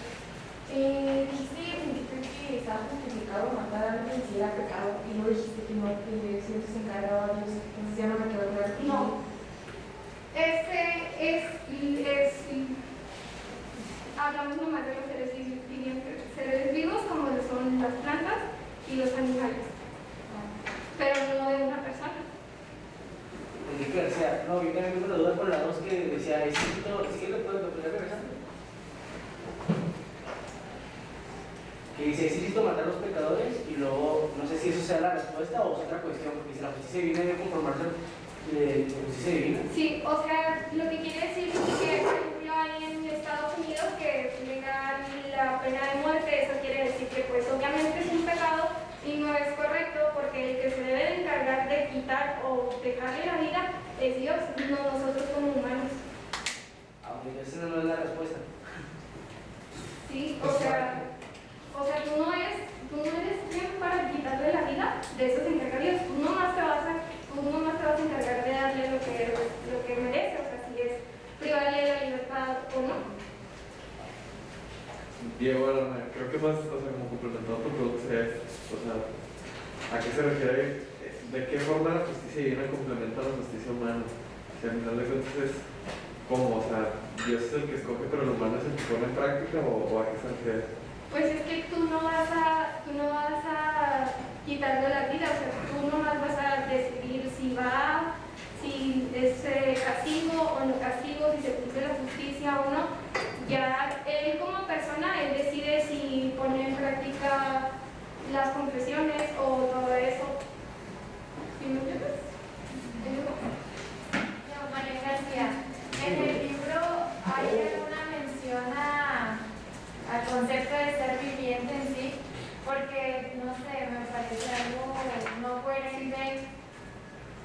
S4: dijiste al principio que estaba justificado matar a alguien si era pecado y no dijiste que no, que siempre se encargaba a Dios, entonces ya no me quedó claro.
S3: No. Hablamos nomás de los seres vivos, como son las plantas y los animales, pero no de una persona.
S6: Enrique García, no, yo también tengo una duda con la 2 que decía, ¿sí que le puedo regresar? Que dice, ¿es ilícito matar a los pecadores? Y luego, no sé si eso sea la respuesta o es otra cuestión, porque si la justicia divina debe conformarse de justicia divina.
S3: Sí, o sea, lo que quiere decir es que, por ejemplo, hay en Estados Unidos que tengan la pena de muerte, eso quiere decir que pues obviamente es un pecado y no es correcto, porque el que se debe de encargar de quitar o dejarle la vida es Dios, no nosotros como humanos.
S6: Aunque esa no es la respuesta.
S3: Sí, o sea, tú no eres quien para quitarle la vida, de eso se encarga Dios. Tú nomás te vas a encargar de darle lo que merece, o sea, si es privarle de la libertad o no.
S7: Diego, creo que más, o sea, como complementando tu pregunta sería, o sea, ¿a qué se refiere? ¿De qué forma la justicia divina complementa a la justicia humana? O sea, al final de cuentas es como, o sea, Dios es el que escoge, pero el humano es el que pone en práctica, o a qué se refiere?
S3: Pues es que tú no vas a quitarle la vida, o sea, tú nomás vas a decidir si es castigo o no castigo, si se cumple la justicia o no. Ya él como persona, él decide si pone en práctica las confesiones o todo eso. ¿Sí me entiendes?
S4: María García, en el libro hay alguna mención al concepto de ser viviente en sí, porque, no sé, me parece algo no coherente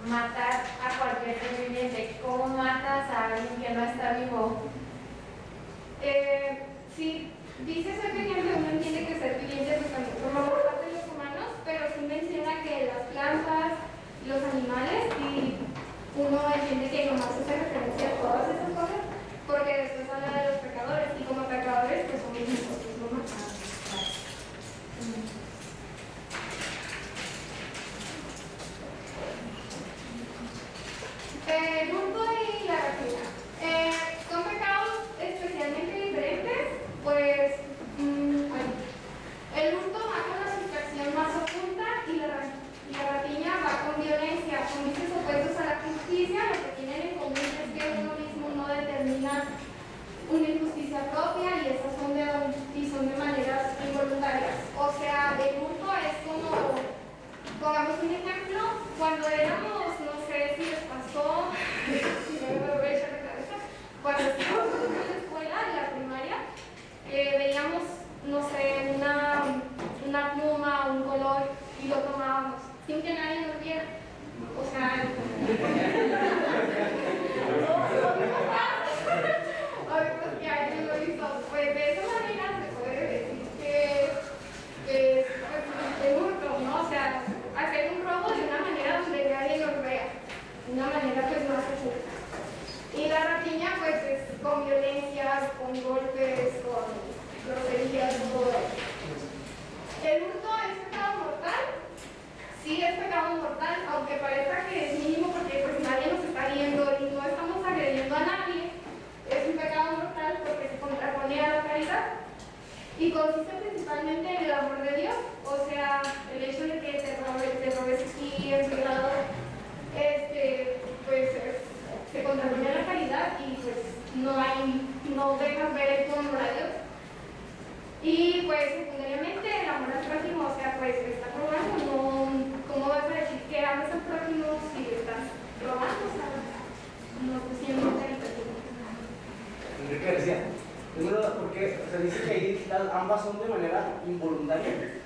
S4: matar a cualquier ser viviente. ¿Cómo matas a alguien que no está vivo?
S3: Si dice ser viviente, uno entiende que ser viviente pues también formamos parte de los humanos, pero sí menciona que las plantas, los animales, y uno entiende que nomás hace referencia a todas esas cosas, porque después habla de los pecadores, y como pecadores pues somos nosotros nomás. El hurto y la rapina son pecados especialmente diferentes, pues bueno, el hurto va con la sustracción más oculta y la rapiña va con violencia, con vicios opuestos a la justicia. Lo que tienen en común es que uno mismo no determina una injusticia propia y esas son de maneras involuntarias. O sea, el hurto es como, pongamos un ejemplo, cuando éramos, no sé si les pasó, si no me voy a echar de cabeza, cuando estábamos en la escuela, en la primaria, veíamos, no sé, una pluma, un color y lo tomábamos sin que nadie nos viera. O sea, que alguien lo hizo. Pues de esa manera se puede decir que es el hurto, ¿no? O sea, hacer un robo de una manera donde nadie nos vea, de una manera pues más oculta. Y la rapiña pues es con violencia, con golpes, con groserías, todo eso. ¿El hurto es pecado mortal? Sí, es pecado mortal, aunque parezca que es mínimo porque pues nadie nos está viendo y no estamos agrediendo a nadie. Es un pecado mortal porque se contrapone a la caridad y consiste principalmente en el amor de Dios. O sea, el hecho de que te robes aquí en privado, pues se contrapone a la caridad y pues no dejas ver el tu amor a Dios. Y pues secundariamente el amor al prójimo, o sea, pues está probando, ¿cómo vas a decir que amas al prójimo si
S6: ilícitas, ambas son de manera involuntaria.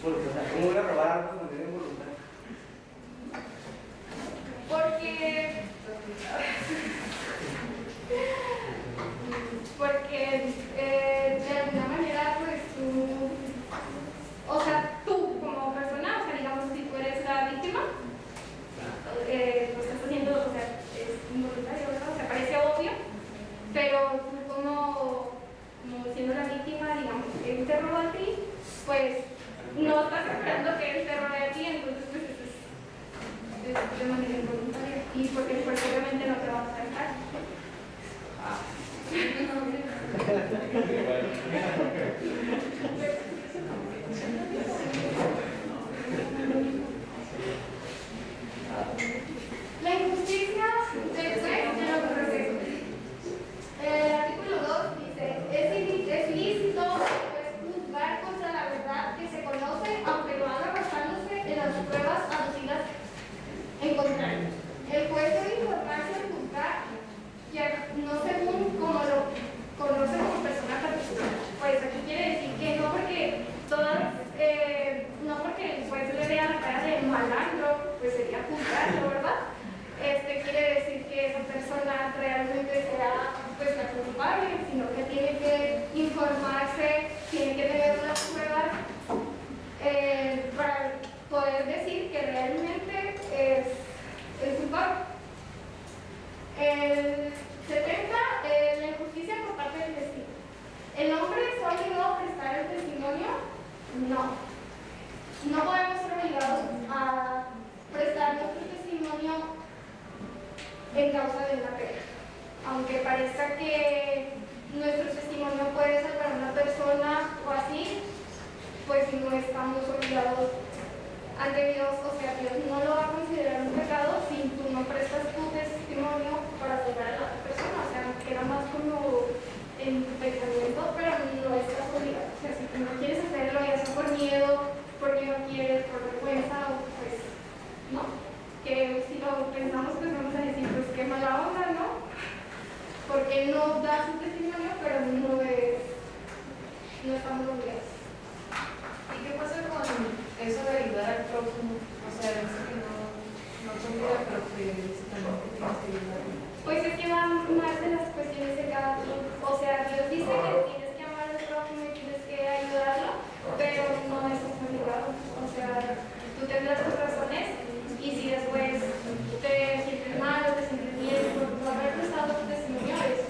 S6: Porque, o sea, ¿cómo voy a robar algo de manera involuntaria?
S1: Porque de alguna manera, pues tú, o sea, tú como persona, o sea, digamos, si tú eres la víctima, lo estás haciendo, o sea, es involuntario, ¿verdad? O sea, parece obvio, pero tú como siendo la víctima, digamos, él te robó a ti, pues no estás esperando que él te robe a ti, entonces pues es de manera involuntaria y porque pues, obviamente no te va a dejar. La injusticia de lo correcto. El artículo 2 dice, es lícito pues, juzgar contra la verdad que se conoce, aunque lo haga basándose en las pruebas aducidas en contrario. El juez debe informarse al juzgar, ya no según como lo conoce como persona particular. Pues aquí quiere decir que no porque no porque el juez le vea la cara de malandro, pues sería juzgarlo, ¿verdad? Quiere decir que esa persona realmente será pues la culpable, sino que tiene que informarse, tiene que tener unas pruebas para poder decir que realmente es culpable. El 70, la injusticia por parte del testigo. ¿El hombre está obligado a prestar el testimonio? No. No podemos ser obligados a prestar nuestro testimonio en causa de una pena. Aunque parezca que nuestro testimonio puede salvar a una persona o así, pues no estamos obligados ante Dios, o sea, Dios no lo va a considerar un pecado si tú no prestas tu testimonio para salvar a la otra persona, o sea, queda más como en tu pensamiento, pero no estás obligado, o sea, si tú no quieres hacerlo, ya sea por miedo, porque no quieres, por vergüenza, o pues no, que si lo pensamos pues vamos a decir, pues qué mala onda, ¿no? Porque no da su testimonio, pero no estamos obligados.
S4: ¿Y qué pasa con eso de ayudar al prójimo? O sea, dice que no te olvida, pero que dice también que tienes que ayudar.
S1: Pues es que van más de las cuestiones de cada quien. O sea, Dios dice que tienes que amar al prójimo y tienes que ayudarlo, pero no estás obligado. O sea, tú tendrás tus razones y si después te sientes mal o te sientes bien por no haber prestado tu testimonio, es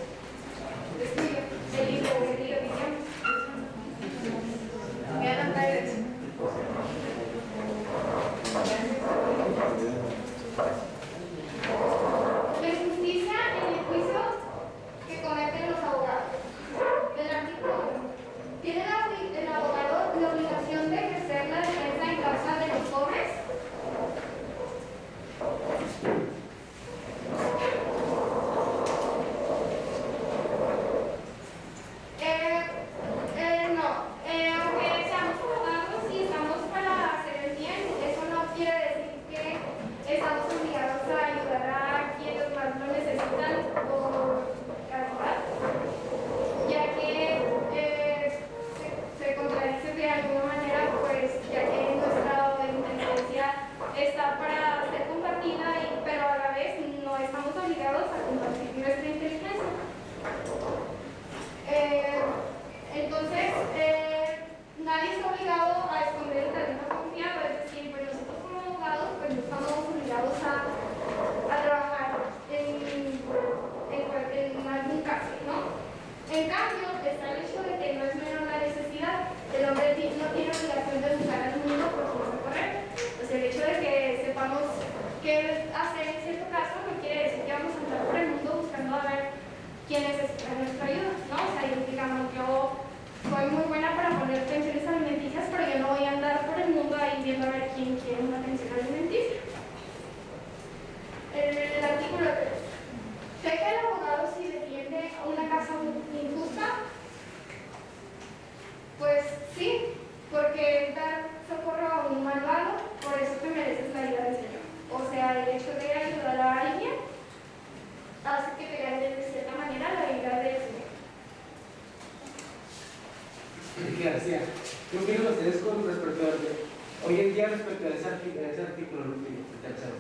S1: tuyo. El hijo de Dios, digamos. Voy a anotar eso. La injusticia en el juicio que cometen los abogados. El artículo 1. ¿Tiene el abogado la obligación de ejercer la defensa en causa de los pobres? No. Aunque seamos abogados y estamos para hacer el bien, eso no quiere decir que estamos obligados a ayudar a quienes más lo necesitan por caridad, ya que se contradice de alguna manera, pues ya que nuestra inteligencia está para ser compartida, pero a la vez no estamos obligados a compartir nuestra inteligencia. Entonces, nadie está obligado a esconder el talento confiado, es decir, pues nosotros como abogados pues no estamos obligados a trabajar en algún caso, ¿no? En cambio, está el hecho de que no es menor la necesidad, el hombre no tiene obligación de buscar al mundo por su correcto. O sea, el hecho de que sepamos qué hacer en cierto caso no quiere decir que vamos a andar por el mundo buscando a ver quién necesita nuestra ayuda, ¿no? O sea, digamos, yo soy muy buena para poner pensiones alimenticias, pero yo no voy a andar por el mundo ahí viendo a ver quién quiere una pensión alimenticia. El artículo 3. ¿Sé que el abogado si defiende una causa injusta? Pues sí, porque dar socorro a un malvado, por eso te mereces la ira del Señor. O sea, el hecho de ayudar a alguien hace que te gane de cierta manera la ira del Señor.
S6: García, ¿qué opinan ustedes con respecto a hoy en día respecto a ese artículo, el tercero?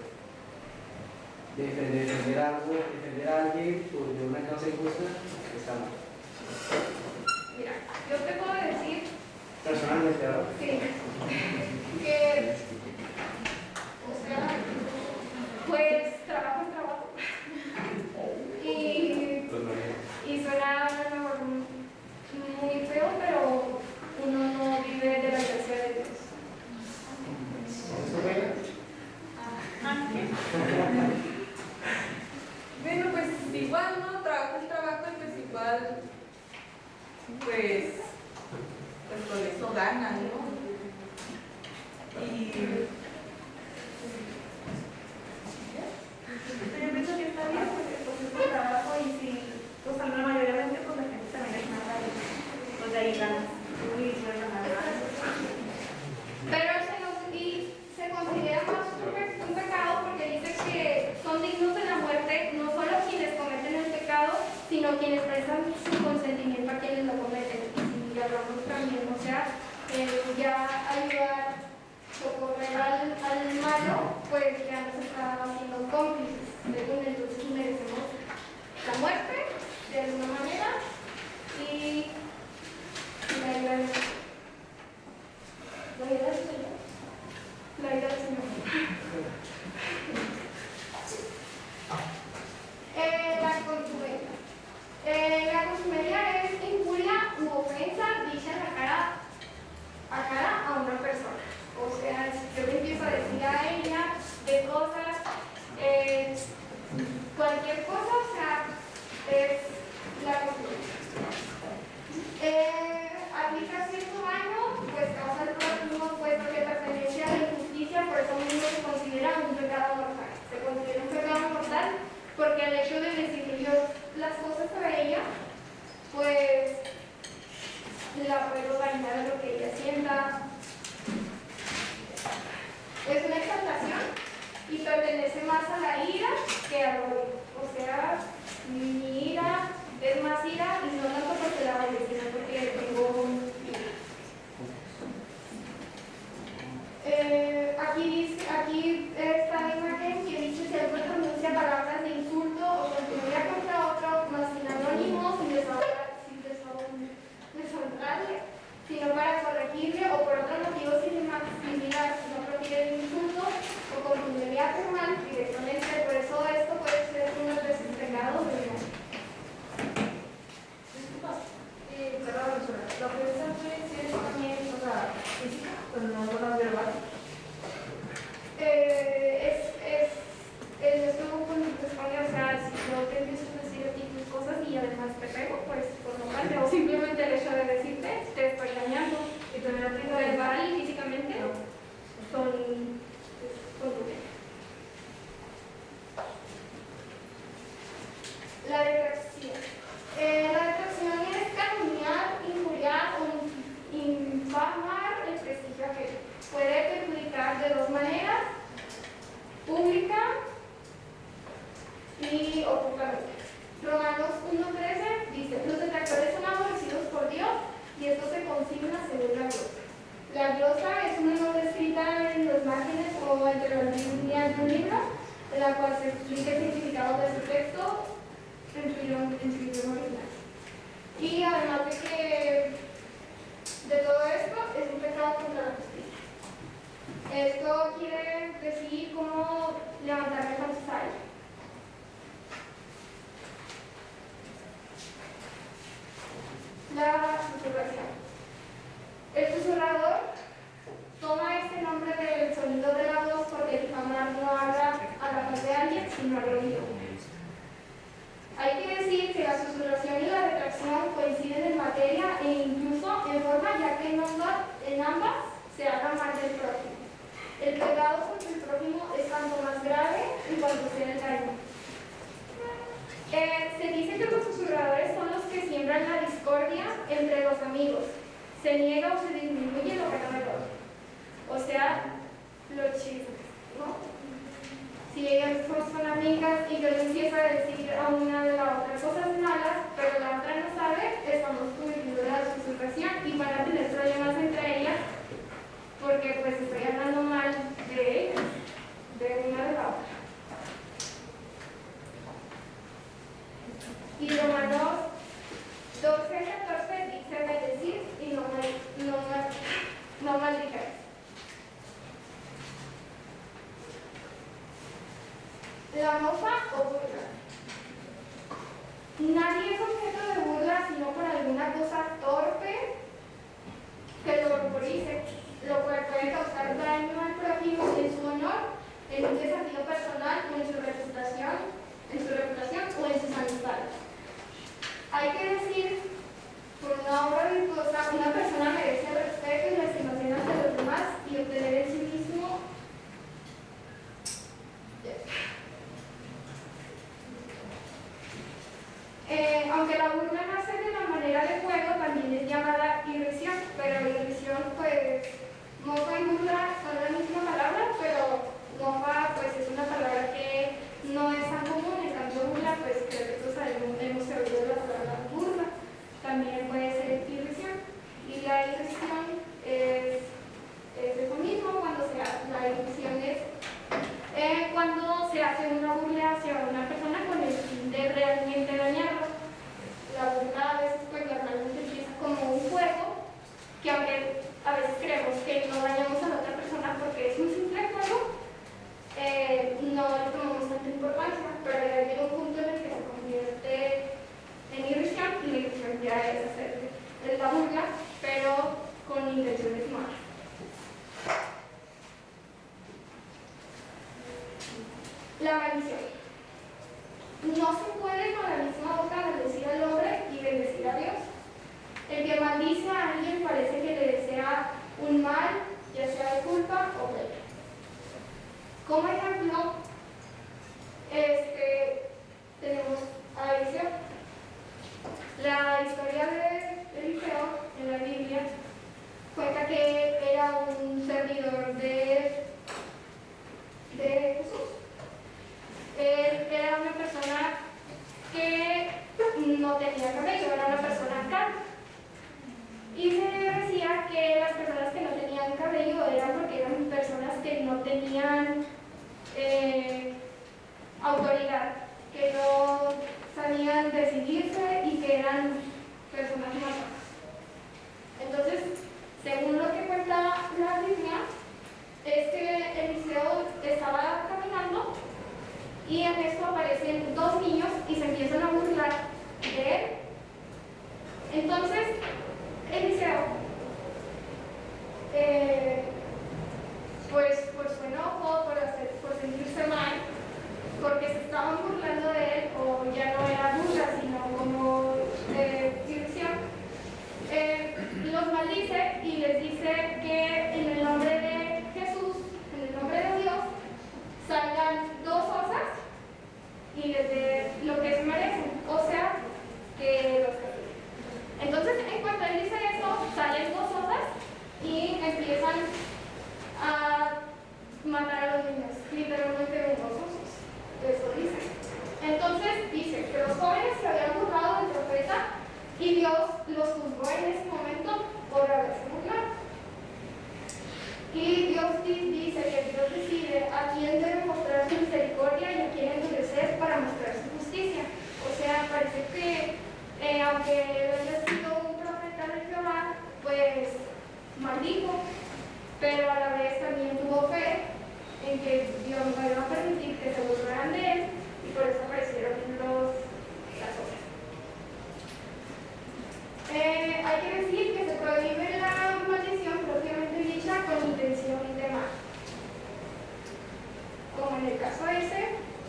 S6: De defender algo, defender a alguien por de una causa injusta, está mal.
S1: Mira, yo te puedo decir
S6: Personalmente, ¿verdad?
S1: sí, que, o sea, pues trabajo es trabajo. Y suena a lo mejor muy feo, pero uno no vive de la gracia de Dios.
S6: ¿Eso fue?
S1: Bueno, pues igual, ¿no? Trabajo es trabajo y pues igual, pues con eso ganan, ¿no? Y
S3: Yo pienso que está bien porque pues es un trabajo y si, pues la mayoría de la gente, pues la gente también es nada y pues de ahí ganas. Y puedes ganar más.
S1: pero se considera más un pecado porque dice que son dignos de la muerte no solo quienes cometen el pecado, sino quienes prestan su consentimiento a quienes lo cometen. Y si hablamos también, o sea, ya ayudar, socorrer al malo, pues ya nos está haciendo cómplices. Entonces merecemos la muerte de alguna manera y la ira del Señor. La ira del Señor. La ira del Señor. La contumelia. La contumelia es injuria u ofensa dicha en la cara a una persona. O sea, si yo le empiezo a decir a ella de cosas, cualquier cosa, o sea, es la contumelia. Aplica cierto daño, pues causa el prójimo, puesto que pertenece a la injusticia, por eso mismo se considera un pecado mortal. Se considera un pecado mortal porque al hecho de decirle yo las cosas a ella, pues la puedo dañar a lo que ella sienta. Es una exaltación y pertenece más a la ira que al odio. O sea, mi ira es más ira y no tanto porque la baile, sino porque tengo un ira. Aquí está la imagen que dice si alguno pronuncia palabras de insulto o contumelia contra otro, más sin anónimo, sin deshonrarle, sino para corregirle o por otro motivo similar, si no profiere el insulto o contumelia formal directamente. Por eso esto puede ser unas veces pecado de no.
S4: La ofensa puede ser también, o sea, física, pero no verbal.
S1: Esto responde, o sea, si yo te empiezo a decir a ti tus cosas y además te pego, pues por no parte, o simplemente el hecho de decirte, te estoy dañando, y tú me lo pido verbal y físicamente, son contumelia. La detracción. La detracción es calumniar, injuriar o infamar el prestigio ajeno. Puede perjudicar de dos maneras, pública y ocultamente. Romanos 1:13 dice, los detractores son aborrecidos por Dios y esto se consigna según la glosa. La glosa es una nota escrita en los márgenes o entre las líneas de un libro, en la cual se explica el significado de su texto en su idioma original. Y además de que de todo esto es un pecado contra la justicia. Esto quiere decir cómo levantar defensas a ella. La susurración. El susurrador toma este nombre del sonido de la voz porque difamar no habla a la voz de alguien, sino al oído. Hay que decir que la susurración y la retracción coinciden en materia e incluso en forma, ya que en ambas se habla mal del prójimo. El pecado contra el prójimo es tanto más grave en cuanto sea el daño. Se dice que los susurradores son los que siembran la discordia entre los amigos. Se niega o se disminuye lo que no del otro. O sea, los chismes, ¿no?
S4: si ellas son amigas y yo le empiezo a decir a una de la otra cosas malas, pero la otra no sabe, estamos cometiendo la susurración y van a tener problemas entre ellas porque pues estoy hablando mal de ellas, de una de la otra. Y Romanos 12:14 dice bendecir y no maldigáis. La mofa o burla. Nadie es objeto de burla sino por alguna cosa torpe que lo ruborice, lo cual puede causar daño al prójimo en su honor, en un desafío personal o en su reputación o en sus amistades. Hay que decir, por una obra virtuosa, una persona merece el respeto y la estimación ante los demás y obtener en sí mismo aunque la burla nace de la manera de juego, también es llamada irrisión, pero la irrisión, pues, mofa y burla son la misma palabra, pero mofa, pues, es una palabra que no es tan común, en cambio burla, pues, creo que todos hemos oído la palabra burla, también puede ser irrisión, y la irrisión es eso mismo, la irrisión es cuando se hace una burla hacia una persona con el fin de realmente dañarlo. La burla a veces pues normalmente empieza como un juego, que aunque a veces creemos que no dañamos a la otra persona porque es un simple juego, no le tomamos tanta importancia, pero llega un punto en el que se convierte en irrisión, y la irrisión ya es la burla, pero con intenciones malas. La maldición. No se puede con la misma boca maldecir al hombre y bendecir a Dios. El que maldice a alguien parece que le desea un mal, ya sea de culpa o de él. Como ejemplo, tenemos a Eliseo. La historia de Eliseo en la Biblia cuenta que era un servidor de Jesús. Él era una persona que no tenía cabello, era una persona calva. Y se decía que las personas que no tenían cabello eran porque eran personas que no tenían autoridad, que no sabían decidirse y que eran personas malas. Entonces, según lo que cuenta la Biblia, es que Eliseo estaba caminando y en esto aparecen dos niños y se empiezan a burlar de él. Entonces, Eliseo, pues por su enojo, por sentirse mal, porque se estaban burlando de él, o ya no era burla, sino como diversión, los maldice y les dice que en el nombre de Jesús, en el nombre de Dios, salgan dos osas y les dé lo que se merecen, o sea, que los castiguen. Entonces, en cuanto él dice eso, salen dos osas y empiezan a matar a los niños, literalmente unos osos. Eso dice. Entonces dice que los jóvenes se habían burlado del profeta y Dios los juzgó en ese momento por haberse burlado. Y Dios dice que Dios decide a quién debe mostrar su misericordia y a quién endurecer para mostrar su justicia. O sea, parece que aunque él haya sido un profeta de Jehová, pues maldijo, pero a la vez también tuvo fe en que Dios no iba a permitir que se burlaran de él, y por eso aparecieron las osas. Hay que decir que se prohíbe la maldición propiamente dicha con intención de mal. Como en el caso ese,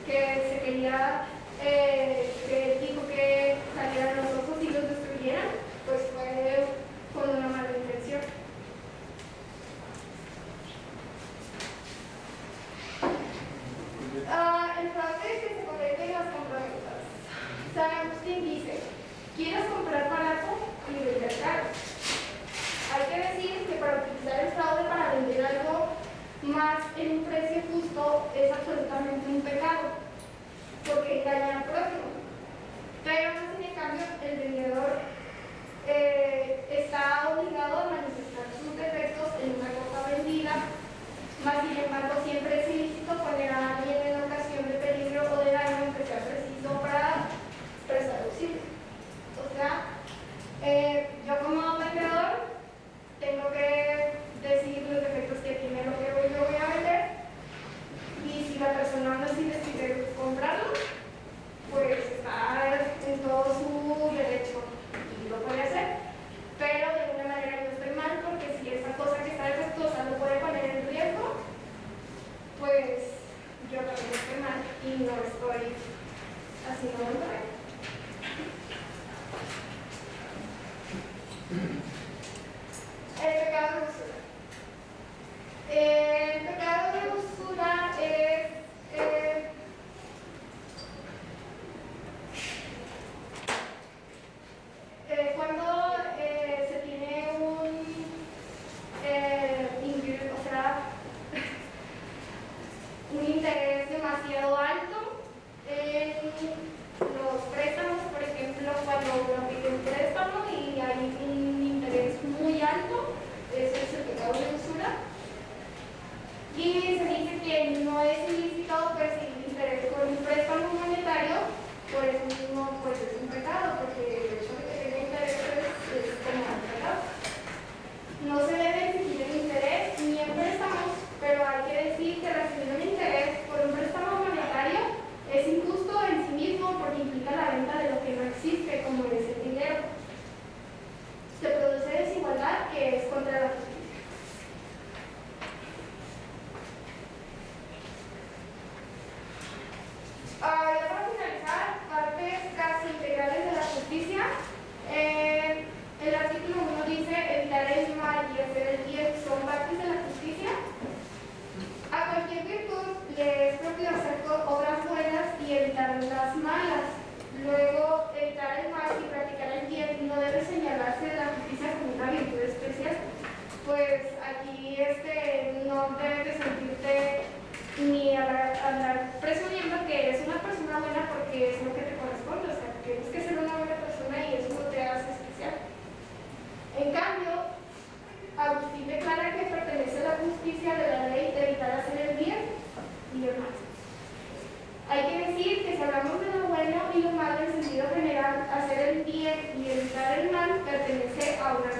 S4: que se quería, que dijo que salieran los osos y los destruyeran, pues fue con una mala intención. El fraude que se comete en las compraventas. San Agustín dice: ¿quieres comprar barato y vender caro? Hay que decir que para utilizar el fraude para vender algo más en un precio justo es absolutamente un
S3: estoy haciendo un correcto.
S1: El pecado de usura. El pecado de usura es cuando se tiene un interés demasiado alto en los préstamos. Por ejemplo, cuando uno pide un préstamo y hay un interés muy alto, ese es el pecado de usura. Y se dice que no es ilícito percibir interés por un préstamo monetario, por eso mismo pues es un pecado, porque el hecho de que tenga interés es como un pecado. No se debe exigir el interés ni en préstamos, pero hay que decir que recibir un interés por un préstamo monetario es injusto en sí mismo porque implica la venta de lo que no existe, como es el dinero. Se produce desigualdad que es contra la justicia. Ya para finalizar, partes casi integrales de la justicia. El artículo 1 dice evitar el mal y hacer el bien son partes de la justicia. A cualquier virtud le es propio hacer obras buenas y evitar las malas. Luego, evitar el mal y practicar el bien no debe señalarse de la justicia como una virtud especial. Pues aquí no debes de sentirte ni andar presumiendo que eres una persona buena porque es lo que te corresponde. O sea, tienes que ser una buena persona y eso no te hace especial. En cambio, Agustín declara que pertenece a la justicia de la ley de evitar hacer el bien y el mal. Hay que decir que si hablamos de lo bueno y lo malo en sentido general, hacer el bien y evitar el mal pertenece a una